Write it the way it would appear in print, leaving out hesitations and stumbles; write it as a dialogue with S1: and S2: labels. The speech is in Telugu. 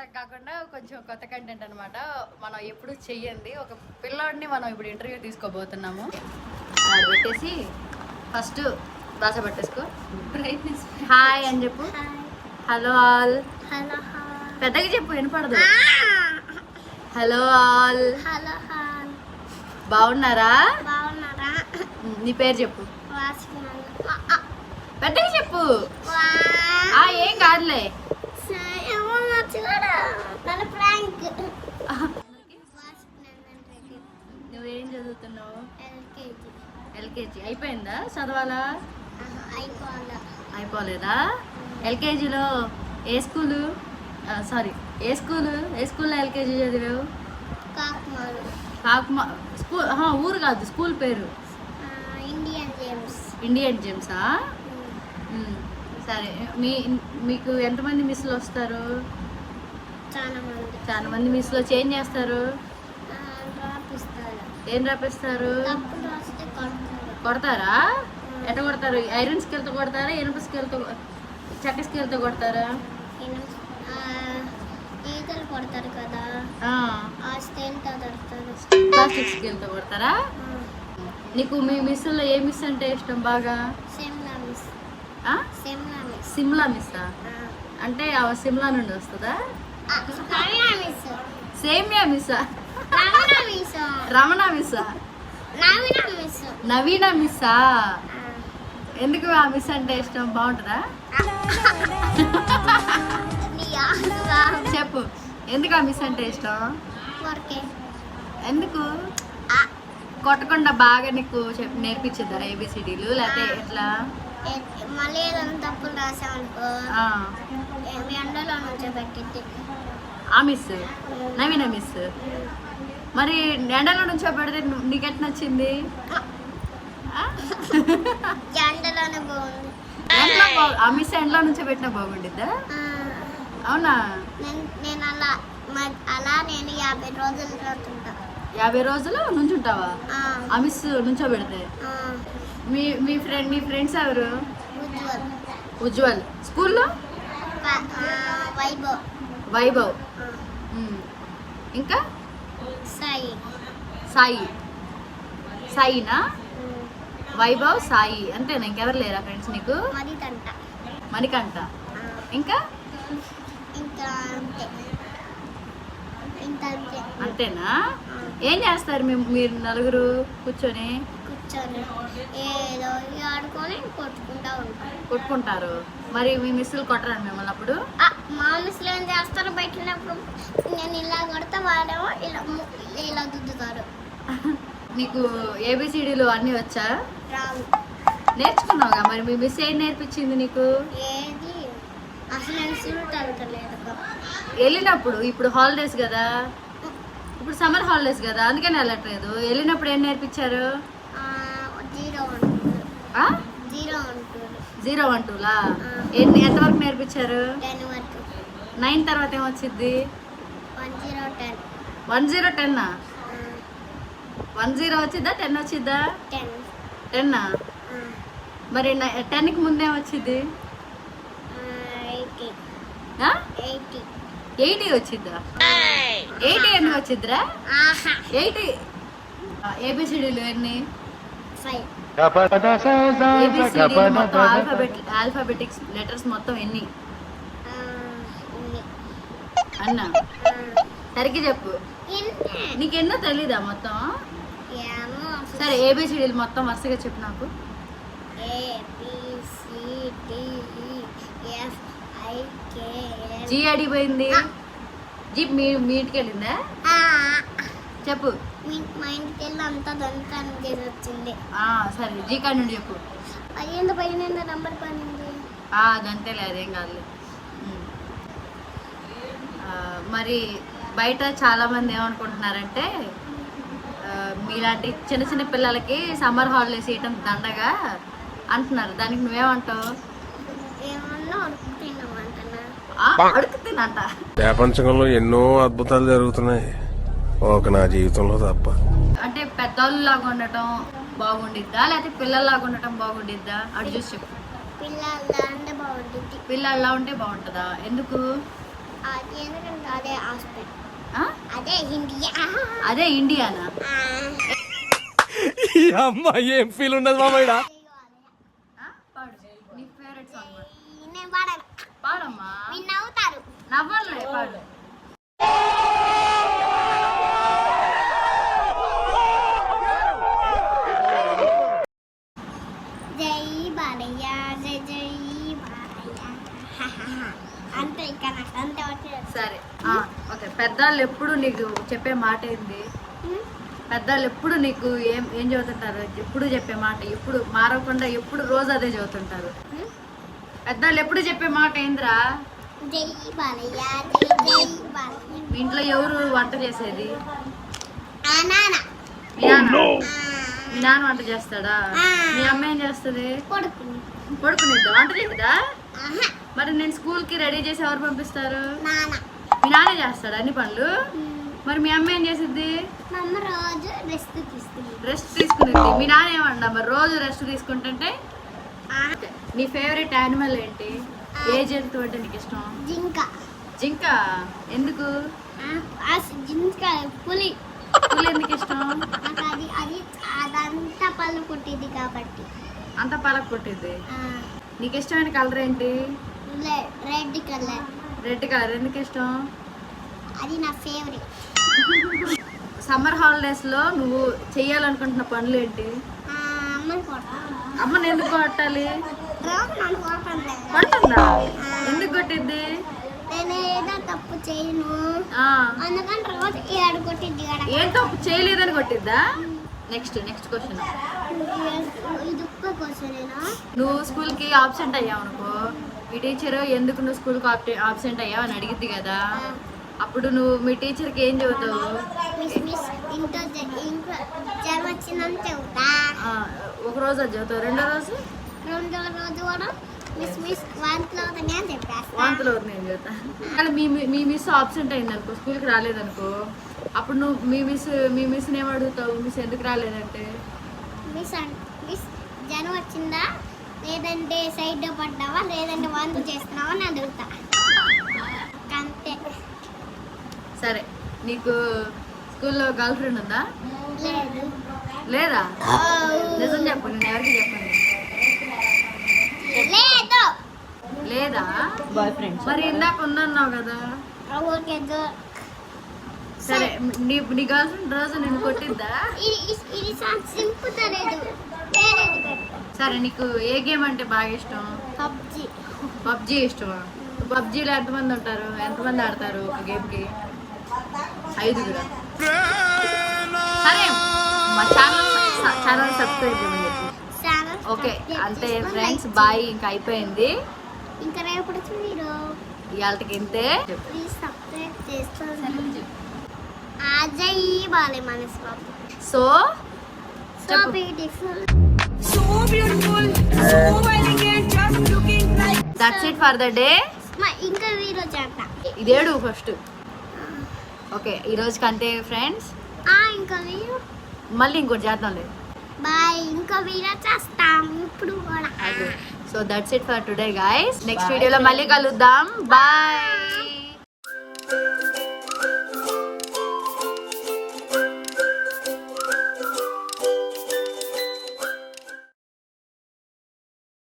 S1: అట్లా కాకుండా కొంచెం కొత్త కంటెంట్ అనమాట. మనం ఎప్పుడు చెయ్యండి ఒక పిల్లోడిని మనం ఇప్పుడు ఇంటర్వ్యూ తీసుకోబోతున్నాము. అది పెట్టేసి ఫస్ట్ భాష పట్టేసుకో, హాయ్ అని చెప్పు. హలో ఆల్, పెద్దగా చెప్పు వినపడదు. హలో ఆల్, బాగున్నారా? నీ పేరు చెప్పు, పెద్దగా చెప్పు. ఏం కాదులే. నువ్వేం చదువుతున్నావు? ఎల్కేజీ అయిపోయిందా? చదవాలా? అయిపోలేదా? ఎల్కేజీలో ఏ స్కూలు? సారీ ఏ స్కూల్లో ఎల్కేజీ చదివావు? కాకుమా స్కూల్. ఊరు కాదు, స్కూల్ పేరు. ఇండియన్ జేమ్సా? సరే, మీకు ఎంతమంది మిస్లు వస్తారు? చాలా మంది మిస్లో చేంజ్ చేస్తారు. ఏం రాపిస్తారు? కొడతారా? ఎట్లా కొడతారు? ఐరన్ స్కేల్తో కొడతారా? ఇనుప స్కేల్తో, చెక్క స్కేల్తో కొడతారా?
S2: కొడతారు కదా,
S1: ప్లాస్టిక్ స్కేల్తో కొడతారా? నీకు మీ మిస్సుల్లో ఏ మిస్ అంటే ఇష్టం బాగా? సిమ్లా మిస్సా? అంటే సిమ్లా నుండి వస్తుందా? సేమియా మిస్సా? రమణ మిస్సా? నవీన మిస్సా? ఎందుకు ఆ మిస్ అంటే ఇష్టం? బాగుంటుందా? చెప్పు, ఎందుకు ఆ మిస్ అంటే ఇష్టం? ఎందుకు? కొట్టకుండా బాగా నీకు నేర్పించిద్దా ఏబిసిడీలు? లేకపోతే ఎట్లా?
S2: మళ్ళీ ఏదైనా తప్పులు రాసామనుకో ఎండలో నుంచో పెట్టిద్ది.
S1: ఆ మిస్ నవీన మిస్. మరి ఎండలో నుంచో పెడితే నీకెట్ నచ్చింది?
S2: ఎండలోనే బాగుంది.
S1: ఆ మిస్ ఎండలో నుంచో పెట్టినా బాగుండిద్దా? అవునా?
S2: నేను అలా నేను 50 రోజులు చదువుతుంటా.
S1: 50 రోజులు నుంచుంటావా ఆ మిస్ నుంచో పెడితే? మీ ఫ్రెండ్స్ ఎవరు? ఉజ్వల్. స్కూల్లో వైభవ్. ఇంకా సాయినా? వైభవ్, సాయి అంతేనా? ఇంకెవరు లేరా ఫ్రెండ్స్ నీకు? మణికంఠ. ఇంకా అంతేనా? ఏం చేస్తారు మీరు నలుగురు కూర్చొని?
S2: ఏదో ఆడుకొని
S1: కొట్టుకుంటారు. మరి మీ మిస్సులు కొట్టరా మిమ్మల్ని అప్పుడు?
S2: మా మిస్సులు ఏం చేస్తారు? బయటప్పుడు నేను ఇలా కొడతా, వాళ్ళేమో ఇలా దుద్దుతారు.
S1: నీకు ఏబిసిడీలు అన్నీ వచ్చా?
S2: రావు.
S1: నేర్చుకున్నావుగా. మరి మీ మిస్ ఏం నేర్పించింది నీకు?
S2: ఏది అసలు నేను సూట్ అడగలేదు.
S1: వెళ్ళినప్పుడు, ఇప్పుడు హాలిడేస్ కదా, ఇప్పుడు సమ్మర్ హాలిడేస్ కదా, అందుకని వెళ్ళట్లేదు. వెళ్ళినప్పుడు ఏం నేర్పించారు? 0 1 2లా? ఎంతవరకు నేర్పించారు?
S2: 10 వరకు.
S1: 9 తర్వాత ఏమొచ్చింది?
S2: 10
S1: 10 10 10 వచ్చిద్దా? 10 వచ్చిద్దా? 10. మరి 10కి ముందేం వచ్చింది? 80 వచ్చిద్దా? 80 ఎన్ని వచ్చిద్దిరా? 80 ఏబిసిడీలు ఎన్ని?
S2: 5.
S1: మొత్తం ఆల్ఫాబెటిక్స్ లెటర్స్ మొత్తం ఎన్ని అన్నా? సరిగ్గా చెప్పు. నీకెన్నో తెలీదా మొత్తం? సరే, ఏబిసిడీలు మొత్తం వరుసగా చెప్పు నాకు. జీ అడిగిపోయింది. జీ మీ ఇంటికి వెళ్ళిందా? చెప్పు.
S2: మా ఇంటికి వెళ్ళి అంతా దొంగతనం చేసి వచ్చింది.
S1: సరే, జీ కాడి నుండి చెప్పు.
S2: పైన నంబర్ పడింది.
S1: అదంతేలే, అదేం కాదు. మరి బయట చాలా మంది ఏమనుకుంటున్నారంటే మీలాంటి చిన్న చిన్న పిల్లలకి సమ్మర్ హాలిడేస్ ఇవ్వటం దండగా అంటున్నారు. దానికి నువ్వేమంటావు? అడుగుతున్నంట.
S3: ప్రపంచంలో ఎన్నో అద్భుతాలు జరుగుతున్నాయి, ఒక నా జీవితంలో తప్ప.
S1: అంటే పెద్దోళ్ళలాగా ఉండటం బాగుండిద్దా, లేకపోతే పిల్లల్లాగా ఉండటం బాగుండిద్దా? అటు చూసి చెప్పు.
S2: పిల్లల్లా ఉంటే బాగుంటుంది.
S1: పిల్లల్లా ఉంటే బాగుంటుందా? ఎందుకు?
S2: అది ఎందుకంటే అదే హాస్పిటల్
S1: ఆ?
S2: అదే ఇండియా
S1: అదే ఇండియానా?
S3: అమ్మాయి ఏం ఫీల్ ఉండదు మామయ్య.
S1: ఆ? పాడు నీ ఫేవరెట్ సాంగ్ పాడు.
S2: నేను పాడాను
S1: పాడమ్మా.
S2: మీరు నవ్వుతారు
S1: నవ్వాలే పాడు.
S2: జై బాలయ్య జై జై బాలయ్య అంతే ఇక్కడ నాకు అంతే వచ్చేది
S1: సరే ఓకే. పెద్దవాళ్ళు ఎప్పుడు నీకు చెప్పే మాట ఏంది? పెద్దవాళ్ళు ఎప్పుడు నీకు ఏం చదువుతుంటారు? ఎప్పుడు చెప్పే మాట ఎప్పుడు మారకుండా ఎప్పుడు రోజు అదే చదువుతుంటారు. పెద్దవాళ్ళు ఎప్పుడు చెప్పే మాట ఏంద్రా?
S2: జై బాలయ్య జై జై బాలయ్య
S1: మీ ఇంట్లో ఎవరు వంట చేసేది?
S2: నాన్న
S1: మీ నాన్న? మీ నాన్న వంట చేస్తాడా? మీ అమ్మ ఏం చేస్తుంది?
S2: కొడుకుని
S1: పడుకునేద్దా? వంట చేయదా? మరి నేను స్కూల్కి రెడీ చేసి ఎవరు పంపిస్తారు?
S2: నాన్న
S1: మీ నాన్న చేస్తాడా అన్ని పనులు? మరి మీ అమ్మ ఏం చేసిద్ది?
S2: మా అమ్మ రోజు రెస్ట్ తీసుకుంది
S1: రెస్ట్ తీసుకునేది. మీ నాన్న ఏమన్నా మరి రోజు రెస్ట్ తీసుకుంటుంటే? నీ ఫేవరెట్ యానిమల్ ఏంటి? ఏ జంతువు అంటే నీకు ఇష్టం?
S2: జింక
S1: జింక. ఎందుకు?
S2: జింక పులి
S1: పులి ఎందుకు ఇష్టం?
S2: నాకు అది అది అదంతా పళ్ళు కొట్టింది కాబట్టి
S1: అంత పలక కొట్టింది. నీకు ఇష్టమైన కలర్ ఏంటి?
S2: Red colour
S1: red colour. ఎందుకు ఇష్టం?
S2: అది నా ఫేవరెట్
S1: సమ్మర్ హాలిడేస్ లో నువ్వు చెయ్యాలనుకుంటున్న పనులు ఏంటి?
S2: అమ్మని కొట్టాను
S1: అమ్మని ఎందుకు కొట్టాలి?
S2: రోజు నన్ను కొట్టండి
S1: కొట్టుందా? ఎందుకు కొట్టిద్ది?
S2: నేను ఏదో తప్పు చేయను
S1: ఆ,
S2: అందుకని రోజు ఏడు కొట్టింది
S1: ఏం తప్పు చేయలేదని కొట్టిద్దా? Next question.
S2: ఇది ఒక్క క్వశ్చనేనా
S1: నువ్వు స్కూల్కి ఆబ్సెంట్ అయ్యావు అనుకో, మీ టీచర్ ఎందుకు నువ్వు స్కూల్కి ఆబ్సెంట్ అయ్యావు అని అడిగిద్ది కదా. అప్పుడు నువ్వు మీ టీచర్కి ఏం చెబుతావు?
S2: మిస్ ఇంట్లో జ్వరం వచ్చిందని చెబుతా
S1: ఒక రోజు అది చదువుతావు, రెండో రోజు
S2: రెండో రోజు కూడా మిస్ వాంతిలో అవుతుంది అని చెప్పేస్తా
S1: వాంతులు అవుతుంది నేను చెబుతా. కానీ మీ మిస్ ఆబ్సెంట్ అయింది అనుకో, స్కూల్కి రాలేదనుకో, అప్పుడు నువ్వు మీ మిస్ని ఏం అడుగుతావు? మిస్ ఎందుకు రాలేదంటే?
S2: మిస్ జ్వరం వచ్చిందా లేదంటే సైడ్ పడ్డావా లేదంటే వాంతి చేస్తున్నావా అని అడుగుతా అంతే.
S1: సరే, నీకు స్కూల్లో గర్ల్ ఫ్రెండ్ ఉందా?
S2: లేదు
S1: లేదా? నిజం చెప్పు, నేను ఎవరికి చెప్పండి.
S2: లేదు
S1: లేదా? బాయ్ ఫ్రెండ్ మరి ఇందాక ఉన్నావు కదా.
S2: ఓకే
S1: సరే, నీ గర్ల్ ఫ్రెండ్ రోజు నేను కొట్టిద్దా?
S2: ఇది సింపుతలేదు వేరేది పెట్టు
S1: సరే, నీకు ఏ గేమ్ అంటే బాగా ఇష్టం? పబ్జీ ఇష్టమా? పబ్జీలో ఎంతమంది ఉంటారు? ఎంతమంది ఆడతారు ఒక గేమ్కి? 5. సరే, మా ఛానల్ సబ్స్క్రైబ్ చేయమని చెప్పు. ఓకే, అంతే ఫ్రెండ్స్, బాయ్. ఇంకా అయిపోయింది.
S2: ఇంకా రేపటి మీరు
S1: ఇవాళకి ఇంతే.
S2: ప్లీజ్ సబ్స్క్రైబ్ చేసుకోండి. అజయ్ బాలే మనసు బాబు
S1: so
S2: so beautiful
S1: that's it for the day.
S2: ఇంకా వీడియో చేస్తా
S1: ఇదేడు ఫస్ట్. ఓకే, ఈ రోజుకి అంతే ఫ్రెండ్స్.
S2: ఇంకా వీడియో
S1: మళ్ళీ ఇంకోటి చేద్దాంలే.
S2: బాయ్. ఇంకా వీడియో చేస్తాం ఇప్పుడు కూడా.
S1: So that's it for today guys. Next వీడియోలో మళ్ళీ కలుద్దాం. బాయ్.